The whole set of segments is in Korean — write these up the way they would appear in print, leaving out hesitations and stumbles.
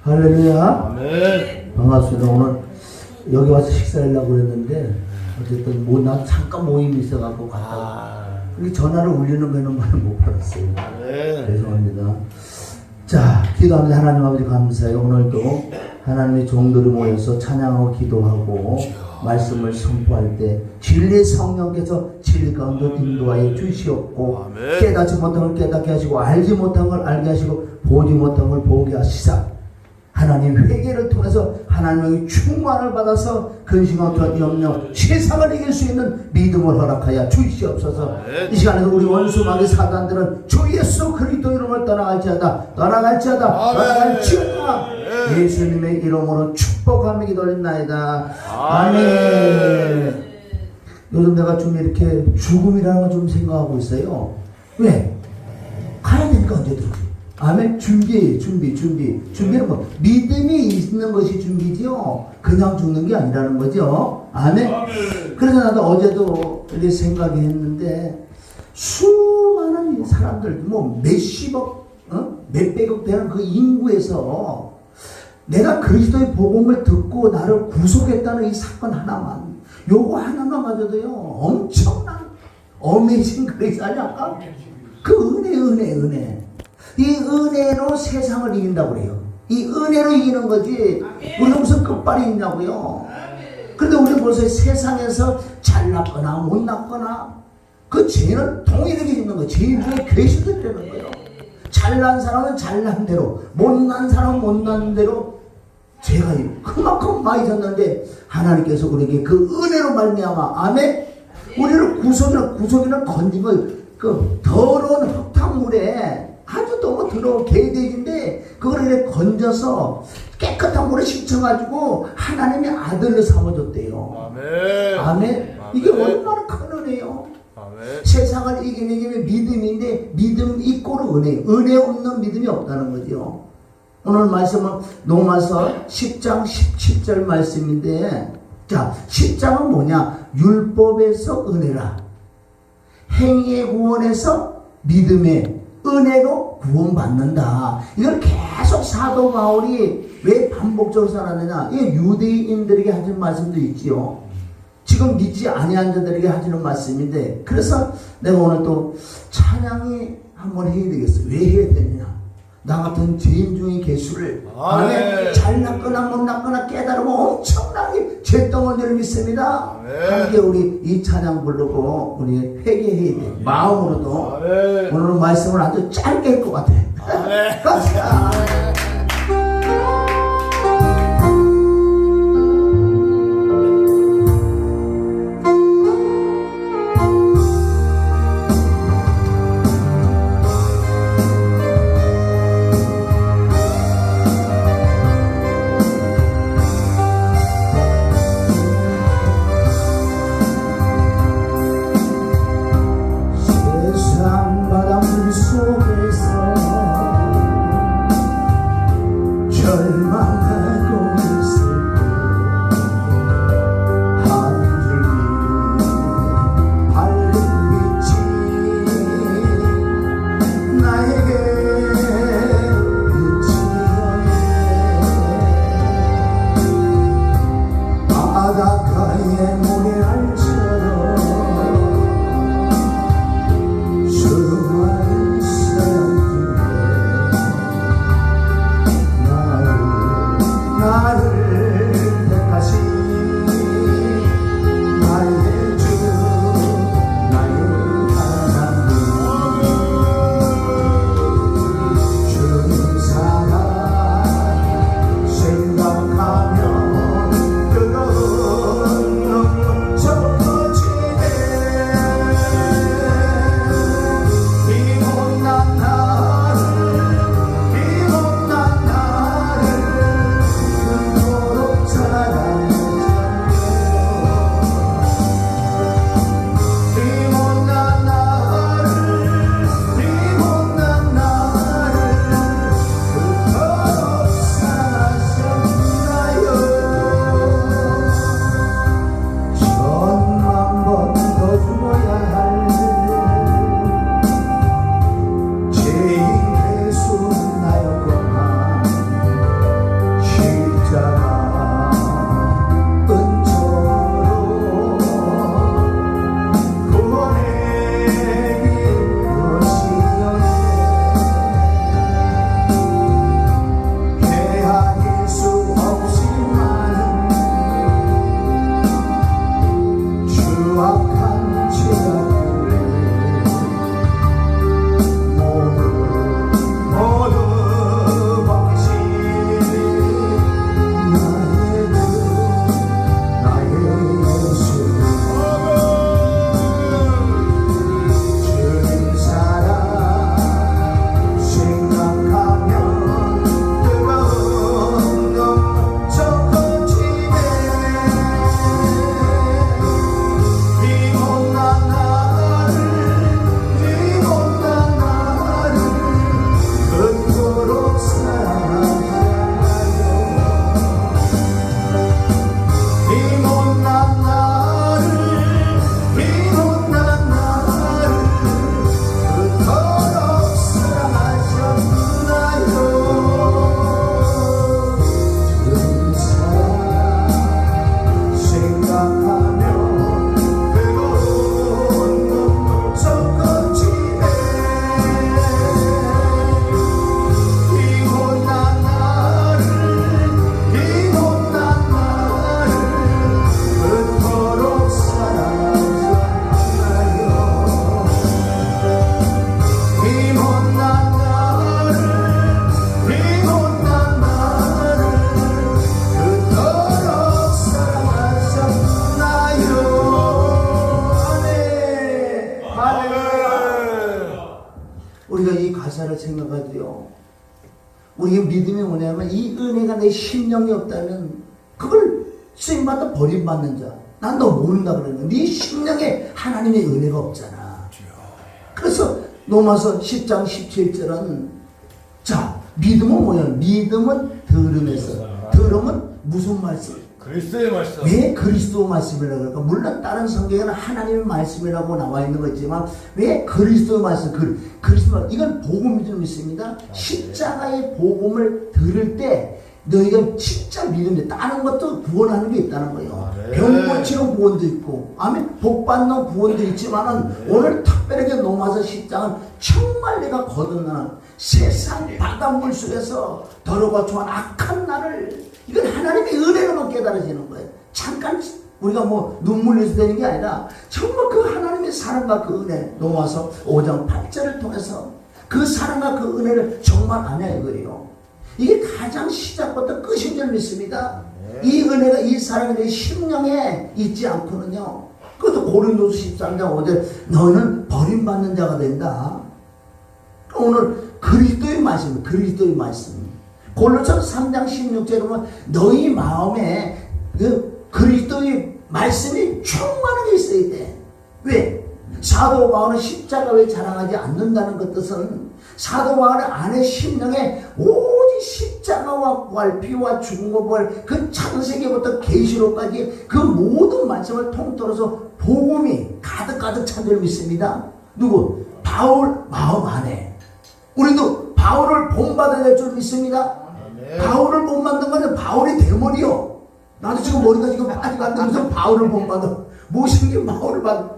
할렐루야. 아멘. 반갑습니다. 오늘 여기 와서 식사하려고 그랬는데 어쨌든 난 잠깐 모임이 있어갖고 갔다가 여기 전화를 울리는 거는 못 받았어요. 네. 죄송합니다. 자, 기도합니다. 하나님 아버지 감사해요. 오늘도 하나님의 종들이 모여서 찬양하고 기도하고 말씀을 선포할 때 진리의 성령께서 진리 가운데 인도하여 주시옵고 아멘. 깨닫지 못한 걸 깨닫게 하시고 알지 못한 걸 알게 하시고 보지 못한 걸 보게 하시사 하나님 회개를 통해서 하나님의 충만을 받아서 근심과 염려 세상을 이길 수 있는 믿음을 허락하여 주시옵소서. 아멘. 이 시간에도 우리 원수 마귀 사단들은 주 예수 그리스도 이름을 떠나갈지어다 떠나갈지어다 예수님의 이름으로 축복하며 기도드립나이다. 아멘. 요즘 내가 좀 이렇게 죽음이라는 걸 좀 생각하고 있어요. 왜? 가야 되니까 언제든지. 아멘. 준비는 뭐 믿음이 있는 것이 준비지요. 그냥 죽는 게 아니라는 거죠. 아멘. 그래서 나도 어제도 이렇게 생각이 했는데 수많은 사람들 뭐 몇십억 몇백억 되는 그 인구에서 내가 그리스도의 복음을 듣고 나를 구속했다는 이 사건 하나만 요거 하나만 가져도요 엄청난 어메이징 그레이스 아니야? 그 은혜 이 은혜로 세상을 이긴다고 그래요. 이 은혜로 이기는 거지 우리가 무슨 끝발이 있냐고요. 그런데 우리 벌써 세상에서 잘났거나 못났거나 그 죄는 동일하게 짓는 거예요. 죄 중에 괴식되는 거예요. 잘난 사람은 잘난 대로 못난 사람은 못난 대로 죄가 그만큼 많이 졌는데 하나님께서 우리에게 그 은혜로 말미암아 아멘. 우리를 구속이는 건진 거예요. 그 더러운 흙탕물에 아주 너무 더러운 개돼지인데 그걸 이렇게 건져서 깨끗한 물에 씻어가지고 하나님의 아들로 삼아줬대요. 아멘. 아멘. 이게 얼마나 큰 은혜예요. 아멘. 세상을 이기는 게 믿음인데 믿음 있고는 은혜 없는 믿음이 없다는 거죠. 오늘 말씀은 로마서 10장 17절 말씀인데 자 10장은 뭐냐? 율법에서 은혜라 행위의 구원에서 믿음의 은혜로 구원받는다. 이걸 계속 사도 바울이 왜 반복적으로 살았느냐? 이게 유대인들에게 하는 말씀도 있지요. 지금 믿지 아니한 자들에게 하시는 말씀인데 그래서 내가 오늘 또 찬양이 한번 해야 되겠어. 왜 해야 되느냐? 나 같은 죄인 중의 개수를 안에 잘났거나 못났거나 깨달으면 엄청나게 죄덩어리를 믿습니다. 함께 우리 이 찬양 부르고 우리 회개해야 돼. 마음으로도 오늘 말씀을 아주 짧게 할 것 같아. 감사합니다. 우리 믿음이 뭐냐면 이 은혜가 내 심령이 없다면 그걸 쓰임받아 버림받는 자. 난 너 모른다 그러는 네 심령에 하나님의 은혜가 없잖아. 그래서 로마서 10장 17절은 자, 믿음은 뭐야? 믿음은 들음에서. 들음은 무슨 말씀? 그리스도의 말씀. 왜 그리스도 말씀이라고 그럴까? 물론 다른 성경에는 하나님의 말씀이라고 나와 있는 거지만 왜 그리스도의 말씀? 그리스도 말씀. 이건 복음이 좀 있습니다. 십자가의 복음을 들을 때 너희가 진짜 믿음이 다른 것도 구원하는 게 있다는 거예요. 병 고치는 구원도 있고, 아멘. 복 받는 구원도 있지만은 오늘 특별하게 로마서 10장은 정말 내가 거듭나는 세상 바닷물 속에서 더러고 좋은 악한 나를 이건 하나님의 은혜로만 깨달아지는 거예요. 잠깐 우리가 뭐 눈물 흘려서 되는 게 아니라 정말 그 하나님의 사랑과 그 은혜 로마서 5장 8절을 통해서 그 사랑과 그 은혜를 정말 아냐 이거예요. 이게 가장 시작부터 끝인 줄 믿습니다. 이 은혜가 이 사랑이 내 심령에 있지 않고는요. 그것도 고린도서 13장 5절 너는 버림받는 자가 된다. 오늘 그리스도의 말씀, 그리스도의 말씀. 골로새서 3장 16절에 보면 너희 마음에 그 그리스도의 말씀이 충만하게 있어야 돼. 왜? 사도 바울은 십자가 왜 자랑하지 않는다는 것 뜻은 사도 바울 안에 심령에 오직 십자가와 부활, 피와 죽음과 부활, 그 창세기부터 계시록까지 그 모든 말씀을 통틀어서 복음이 가득가득 찬 줄 믿습니다. 누구? 바울 마음 안에. 우리도 바울을 본받아야 될 줄 믿습니다. 바울을 본받는 거는 바울이 대머리요. 나도 지금 머리가 지금 아직 안 되면서 바울을 본받아. 무엇인게 바울을 받아?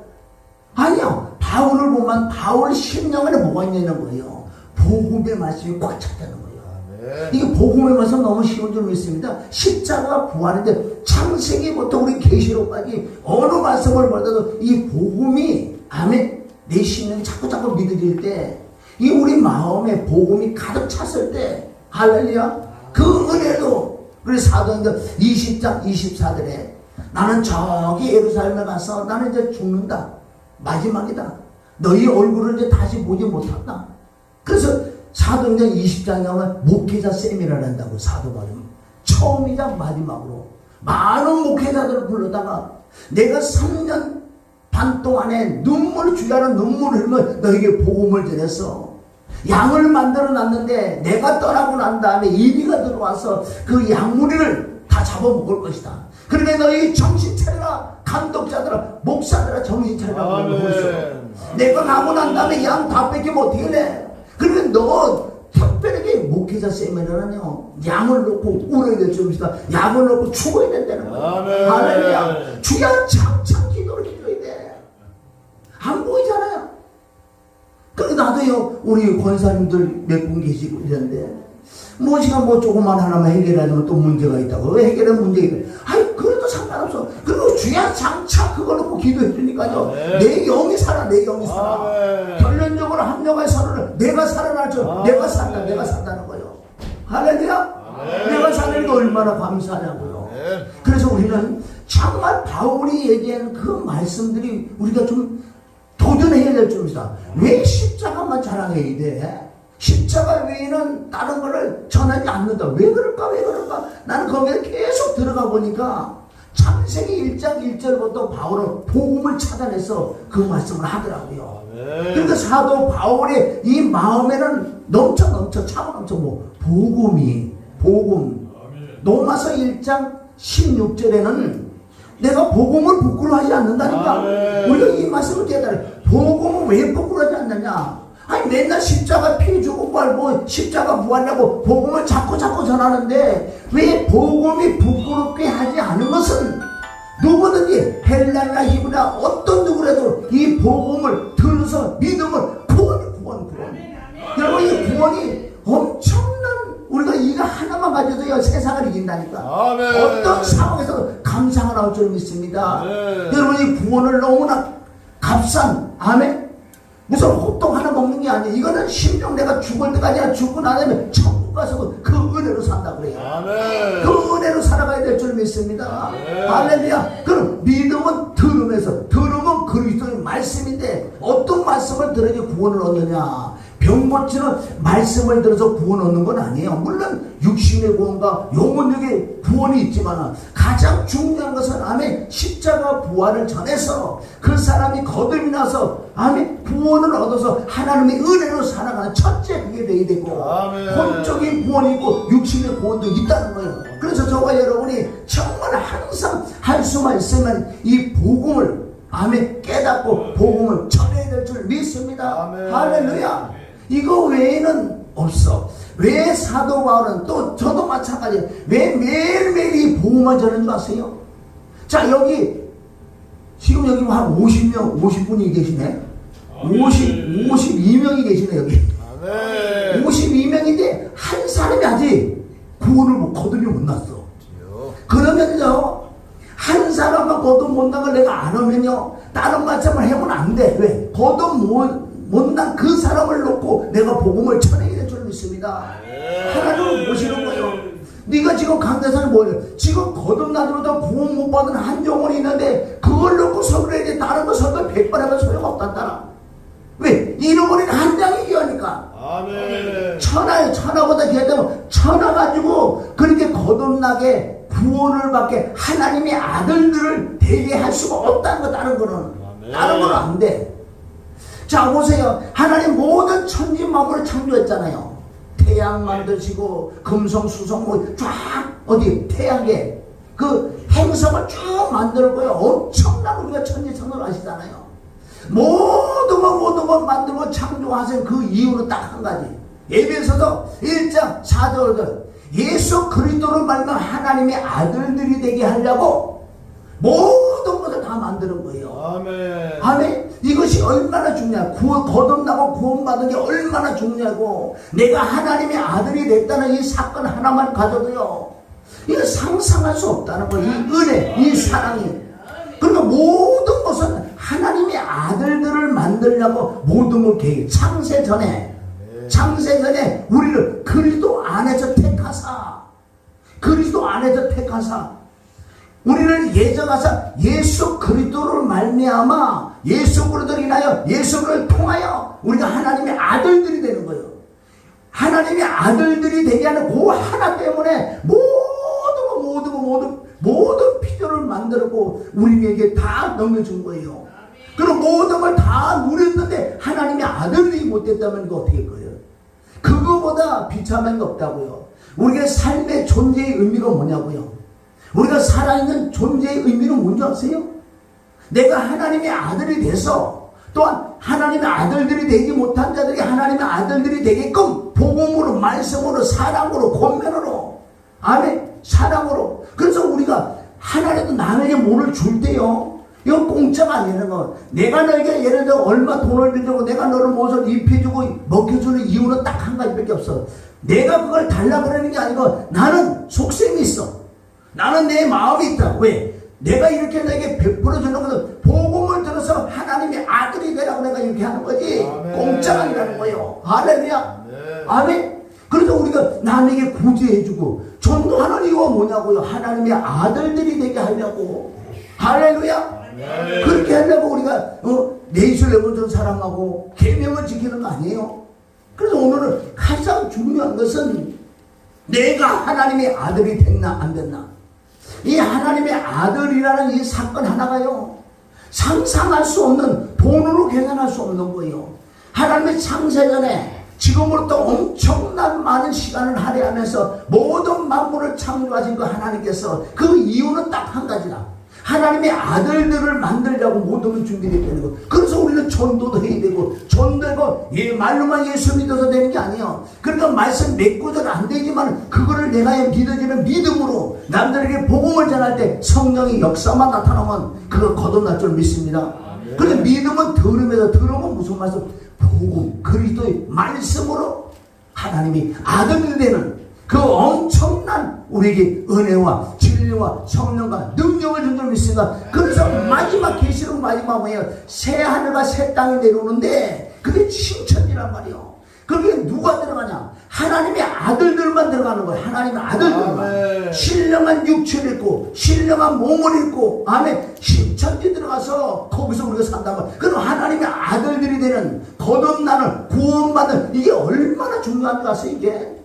아니요. 바울을 보면 바울 심령 안에 뭐가 있냐는 거예요. 복음의 말씀이 꽉 찼다는 거예요. 이게 복음의 말씀 너무 쉬운 줄 믿습니다. 십자가 부활인데 창세기부터 우리 계시록까지 어느 말씀을 보더라도 이 복음이 아멘 내 심령이 자꾸 믿어질 때 이 우리 마음에 복음이 가득 찼을 때 할렐루야 그 은혜도 우리 사도행전 20장 24절에 나는 저기 예루살렘에 가서 나는 이제 죽는다. 마지막이다. 너희 얼굴을 이제 다시 보지 못한다. 그래서 사도행전 20장에 가면 목회자 세미나를 한다고 사도 바울은 처음이자 마지막으로 많은 목회자들을 불러다가 내가 3년 반 동안에 눈물 주야는 눈물을 흘리며 너에게 복음을 전했어. 양을 만들어 놨는데 내가 떠나고 난 다음에 이리가 들어와서 그 양무리를 다 잡아먹을 것이다. 그러니까 너희 정신 차려라. 감독자들아 목사들아 정신 차려라. 내가 가고 난 다음에 양 다 뺏기면 어떻게 해? 그러면 너 특별하게 목회자 세미나는요 양을 놓고 울어야 될 줄 믿다. 양을 놓고 죽어야 된다는 거예요. 할렐루야. 주야 창창 기도를 기도해야 돼. 안 보이잖아요. 그래 나도요 우리 권사님들 몇 분 계시고 이런데 무엇이가 뭐 조그만 하나만 해결하면 또 문제가 있다고. 왜 해결하면 문제가 있다. 아이 그래도 상관없어. 그리고 주야 장차 그걸 놓고 기도해 주니까요. 내 영이 살아. 내 영이 살아. 결론적으로 합력의 서로를 내가 살아날 줄 내가 산다. 내가 산다는 거예요. 할렐루야. 내가 사는 게 얼마나 감사하냐고요. 그래서 우리는 정말 바울이 얘기하는 그 말씀들이 우리가 좀 도전해야 될 줄입니다. 왜 십자가만 자랑해야 돼? 십자가 외에는 다른 거를 전하지 않는다. 왜 그럴까? 왜 그럴까? 나는 거기에 계속 들어가 보니까 창세기 1장 1절부터 바울은 복음을 찾아내서 그 말씀을 하더라고요. 그러니까 사도 바울의 이 마음에는 넘쳐 차고 넘쳐 뭐 복음. 로마서 1장 16절에는 내가 복음을 부끄러워하지 않는다니까. 우리가 이 말씀을 깨달아. 복음은 왜 부끄러워하지 않느냐? 아니 맨날 십자가 피 주고 부활 뭐 십자가 부활이라고 복음을 자꾸 전하는데 왜 복음이 부끄럽게 하지 않은 것은 누구든지 헬라나 히브리나 어떤 누구라도 이 복음을 들어서 믿음을 구원. 여러분 이 구원이 엄청난 우리가 이거 하나만 가져도요 세상을 이긴다니까. 어떤 상황에서도 감사가 나올 줄 믿습니다. 여러분 이 구원을 너무나 값싼 아멘. 무슨 호떡 하나 먹는 게 아니에요. 이거는 심령 내가 죽을 때까지 아니라 죽고 나면 천국 가서 그 은혜로 산다 그래요. 그 은혜로 살아가야 될 줄 믿습니다. 할렐루야. 그럼 믿음은 들음에서 들음은 그리스도의 말씀인데 어떤 말씀 말씀을 들어야 구원을 얻느냐? 병 고치는 말씀을 들어서 구원 얻는 건 아니에요. 물론 육신의 구원과 영혼력의 구원이 있지만 가장 중요한 것은 아멘 십자가 부활을 전해서 그 사람이 거듭이 나서 아멘 구원을 얻어서 하나님의 은혜로 살아가는 첫째 그게 돼야 되고 아멘. 혼적인 구원이 있고 육신의 구원도 있다는 거예요. 그래서 저와 여러분이 정말 항상 할 수만 있으면 이 복음을 아멘 깨닫고 복음을 전해야 될 줄 믿습니다. 아멘. 할렐루야. 이거 외에는 없어. 왜 사도 바울은 또 저도 마찬가지 왜 매일매일 이 복음을 전하는 줄 아세요? 자 여기 지금 여기 한 50명 50분이 계시네. 52명이 계시네 여기. 아멘. 52명인데 한 사람이 아직 구원을 거듭이 못 났어. 그러면요 한 사람만 거듭 못 난 걸 내가 안 하면요 다른 말씀을 해보면 안 돼. 왜? 거듭 못난 그 사람을 놓고 내가 복음을 전해야 될 줄 믿습니다. 하나님은 보시는 거예요. 네가 지금 강대상에 뭐예요? 지금 거듭나더라도 구원 못 받은 한 영혼이 있는데 그걸 놓고 설교해야 돼. 다른 거 설교 100번 하면 소용없단다. 왜? 잃어버린 한 장이 귀하니까. 아멘. 천하보다 귀하다면 천하 가지고 그렇게 거듭나게 구원을 받게 하나님의 아들들을 되게 할 수가 없다는 거. 다른 거는 안 돼. 자 보세요. 하나님 모든 천지 만물을 창조했잖아요. 태양 만드시고 금성 수성 뭐 쫙 어디 태양계 그 행성을 쭉 만들고요. 엄청난 우리가 천지창조를 하시잖아요. 모든 걸 만들고 창조하신 그 이유는 딱 한 가지. 에베소서 1장 4절 예수 그리스도를 말며 하나님의 아들들이 되게 하려고 모든 것을 다 만드는 거예요. 아멘. 아멘. 이것이 얼마나 중요해. 거듭나고 구원받은 게 얼마나 중요하고 내가 하나님의 아들이 됐다는 이 사건 하나만 가져도요 이거 상상할 수 없다는 거예요. 이 은혜, 이 사랑이. 그러니까 모든 것은 하나님의 아들들을 만들려고 모든 걸 계획. 창세 전에 우리를 그리스도 안에서 택하사 우리를 예정하사 예수 그리스도를 말미암아 예수 그리스도를 인하여 예수 그리스도를 통하여 우리가 하나님의 아들들이 되는 거예요. 하나님의 아들들이 되게 하는 그 하나 때문에 모든 필요를 만들고 우리에게 다 넘겨준 거예요. 그리고 모든 걸 다 누렸는데 하나님의 아들이 못됐다면 이거 어떻게 할 거예요? 그거보다 비참한 게 없다고요. 우리가 삶의 존재의 의미가 뭐냐고요? 우리가 살아있는 존재의 의미는 뭔지 아세요? 내가 하나님의 아들이 돼서 또한 하나님의 아들들이 되지 못한 자들이 하나님의 아들들이 되게끔 복음으로 말씀으로 사랑으로 권면으로 아멘 사랑으로. 그래서 우리가 하나님도 남에게 뭐를 줄 때요 이건 공짜가 아니라는 거. 내가 너에게 예를 들어 얼마 돈을 빌려고 내가 너를 무엇을 입혀주고 먹여주는 이유는 딱 한 가지밖에 없어. 내가 그걸 달라 그러는 게 아니고 나는 속셈이 있어. 나는 내 마음이 있다. 왜? 내가 이렇게 너에게 베풀어주는 것은 복음을 들어서 하나님의 아들이 되라고 내가 이렇게 하는 거지. 아멘. 공짜가 아니라는 거예요. 할렐루야. 아멘. 아멘. 그래서 우리가 남에게 구제해주고 전도하는 이유가 뭐냐고요? 하나님의 아들들이 되게 하려고. 할렐루야. 아멘. 그렇게 하려고 우리가 내실 내본전 사랑하고 계명을 지키는 거 아니에요? 그래서 오늘은 가장 중요한 것은 내가 하나님의 아들이 됐나 안 됐나. 이 하나님의 아들이라는 이 사건 하나가요 상상할 수 없는, 돈으로 계산할 수 없는 거예요. 하나님의 창세전에 지금으로부터 엄청난 많은 시간을 할애하면서 모든 만물을 창조하신 그 하나님께서 그 이유는 딱 한 가지다. 하나님의 아들들을 만들려고 모든 걸 준비되는 거. 그래서 우리는 전도도 해야 되고, 전도고 말로만 예수 믿어서 되는 게 아니에요. 그러니까 말씀 몇 구절 안 되지만 그거를 내가 믿어지는 믿음으로 남들에게 복음을 전할 때 성령의 역사만 나타나면 그걸 거듭날 줄 믿습니다. 그런데 믿음은 들으면서, 들으면 무슨 말씀? 복음, 그리스도의 말씀으로 하나님이 아들이 되는 그 엄청난 우리에게 은혜와 진리와 성령과 능력을 준 줄 믿습니다. 그래서 마지막 계시록 마지막 뭐예요? 새 하늘과 새 땅이 내려오는데 그게 신천지란 말이에요. 그게 누가 들어가냐? 하나님의 아들들만 들어가는 거예요. 하나님의 아들들만. 아멘. 신령한 육체를 입고 신령한 몸을 입고 아멘 신천지 들어가서 거기서 우리가 산다고. 그럼 하나님의 아들들이 되는 거듭나는 구원받는 이게 얼마나 중요한지 아세요? 이게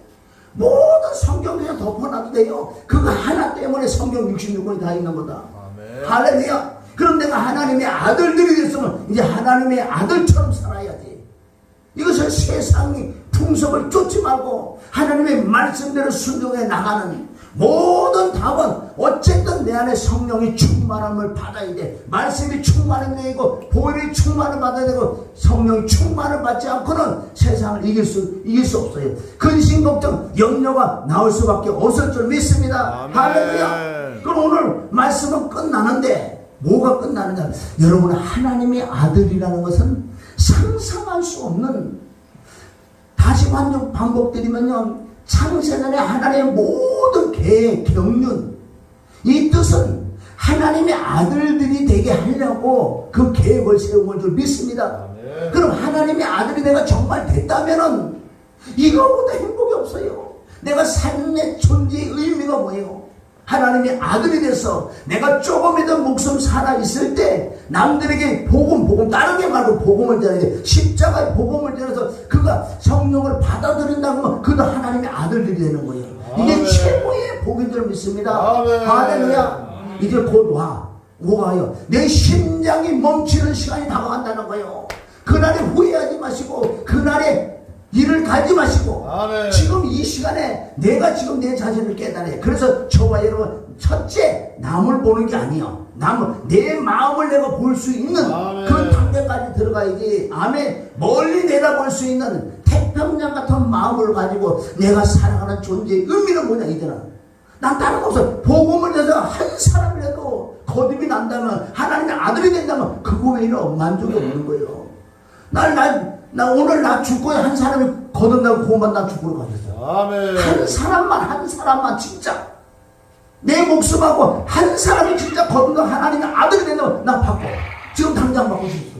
모든 성경 그냥 덮어놔도 돼요. 그거 하나 때문에 성경 66권이 다 있는 거다. 아멘. 할렐루야. 그럼 내가 하나님의 아들들이 됐으면 이제 하나님의 아들처럼 살아야지. 이것을 세상이 풍속을 쫓지 말고 하나님의 말씀대로 순종해 나가는 모든 답은 어쨌든 내 안에 성령이 충만함을 받아야 돼. 말씀이 충만한 내이고 보혈이 충만을 받아야 되고 성령이 충만을 받지 않고는 세상을 이길 수 없어요. 근심 걱정 염려가 나올 수밖에 없을 줄 믿습니다. 아멘. 할렐루야. 그럼 오늘 말씀은 끝나는데 뭐가 끝나느냐? 여러분 하나님의 아들이라는 것은 상상할 수 없는, 다시 반복드리면요, 창세전에 하나님의 모든 계획, 경륜, 이 뜻은 하나님의 아들들이 되게 하려고 그 계획을 세운 줄 믿습니다. 아멘. 그럼 하나님의 아들이 내가 정말 됐다면은 이거보다 행복이 없어요. 내가 삶의 존재의 의미가 뭐예요? 하나님의 아들이 돼서 내가 조금이든 목숨 살아있을 때 남들에게 복음 다른 게 말고 복음을 전해야 돼. 십자가의 복음을 전해서 그가 성령을 받아들인다고 하면 그도 하나님의 아들들이 되는 거예요. 이게 아멘. 최고의 복인 줄 믿습니다. 아멘. 할렐루야. 이제 곧 와요. 내 심장이 멈추는 시간이 다가간다는 거예요. 그날에 후회하지 마시고 그날에 일을 가지 마시고 아멘. 지금 이 시간에 내가 지금 내 자신을 깨달아요. 그래서 저와 여러분 첫째 남을 보는 게 아니에요. 내 마음을 내가 볼 수 있는 아멘. 그 단계까지 들어가야지. 아멘. 멀리 내다볼 수 있는 태평양 같은 마음을 가지고 내가 살아가는 존재의 의미는 뭐냐 이제는. 난 다른 거 없어. 복음을 내서 한 사람이라도 거듭이 난다면 하나님의 아들이 된다면 그거 외에는 만족이 없는 거예요. 나 오늘 나 죽고에 한 사람이 거듭나고 구원받 나 죽으러 가겠어. 아멘. 한 사람만 진짜 내 목숨하고 한 사람이 진짜 거듭나 하나님의 아들이 된다면 나 바꿔. 지금 당장 바꿀 수 있어.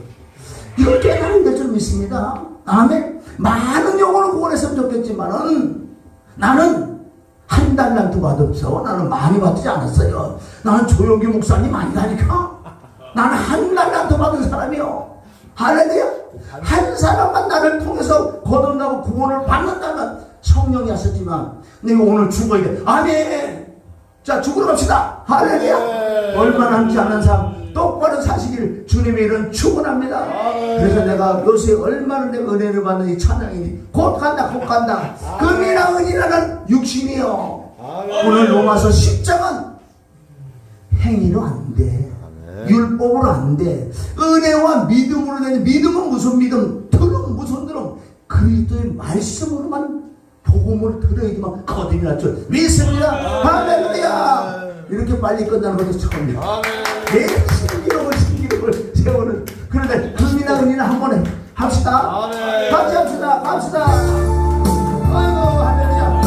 이걸 깨달은 줄 믿습니다. 아멘. 많은 영혼을 구원했으면 좋겠지만은 나는 한 달란트 받았어. 나는 많이 받지 않았어요. 나는 조용기 목사님 아니라니까. 나는 한 달란트 받은 사람이요. 할렐루야. 한 사람만 나를 통해서 거듭나고 구원을 받는다면 성령이 하셨지만 내가 오늘 죽어야 돼. 아멘. 자 죽으러 갑시다. 할렐루야. 아멘. 얼마 남지 않은 삶 똑바로 사시길 주님의 이름 축원합니다. 아멘. 그래서 내가 요새 얼마나 내가 은혜를 받는 이 찬양이니 곧 간다. 금이나 은이라는 육신이요. 아멘. 오늘 로마서 10장은 행위로 안 돼. 율법으로 안 돼. 은혜와 믿음으로 되는. 믿음은 무슨 믿음? 들음 무슨 들음? 그리스도의 말씀으로만 복음을 들어야지만 거듭이 날 줄 믿습니다. 할렐루야. 이렇게 빨리 끝나는 것도 처음이야. 내 신기록을 세우는. 그런데 금이나 은이나 한 번에 합시다. 아멘. 같이 합시다. 아이고 할렐루야.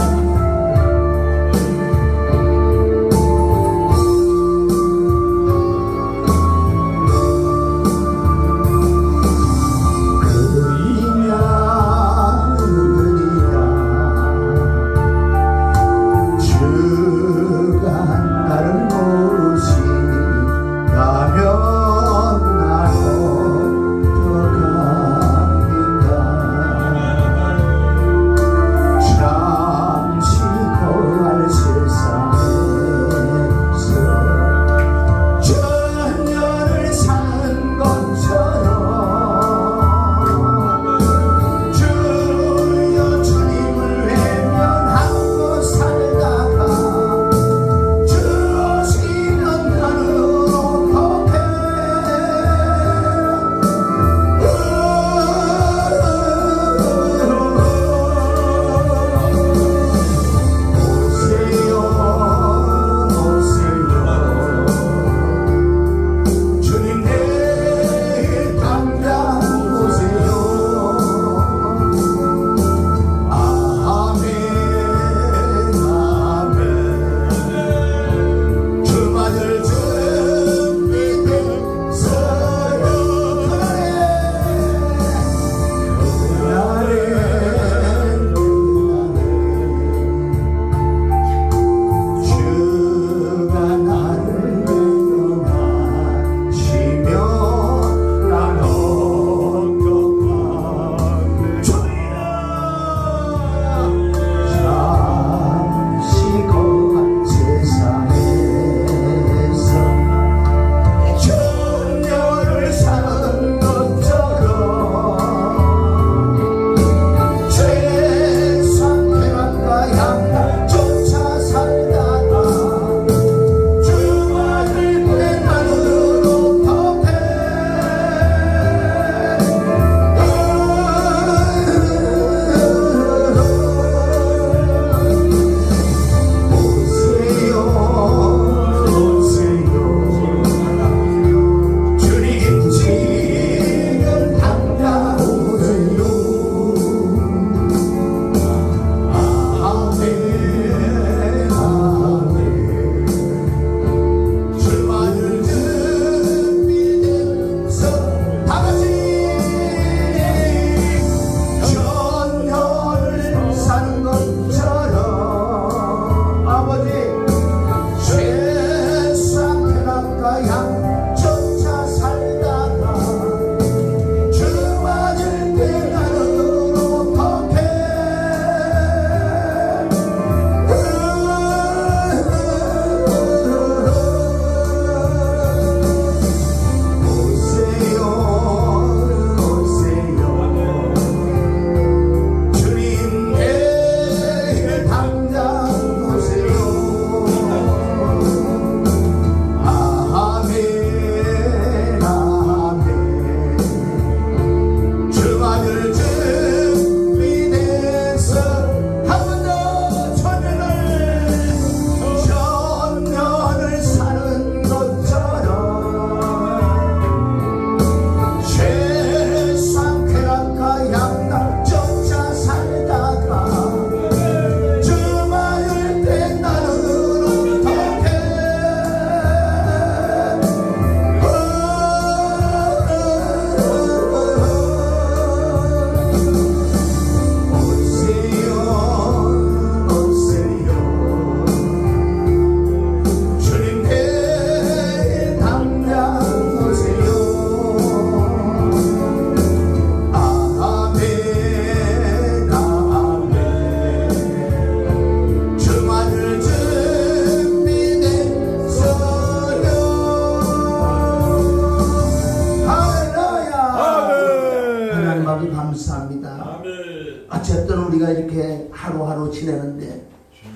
지내는데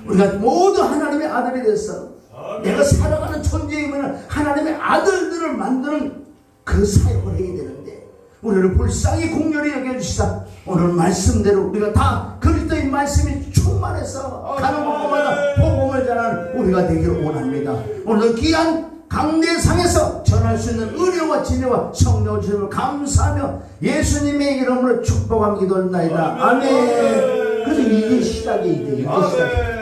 우리가 모두 하나님의 아들이 됐어. 내가 살아가는 존재이면 하나님의 아들들을 만드는 그 사역을 해야 되는데 우리를 불쌍히 공렬히 여겨주시다. 오늘 말씀대로 우리가 다 그리스도의 말씀이 충만해서 가는 곳마다 복음을 전하는 우리가 되기를 원합니다. 오늘도 귀한 강대상에서 전할 수 있는 은혜와 진리와 성령을 주님을 감사하며 예수님의 이름으로 축복하며 기도합니다. 아멘. 그래서 이게 시작이 돼. 이게 시작.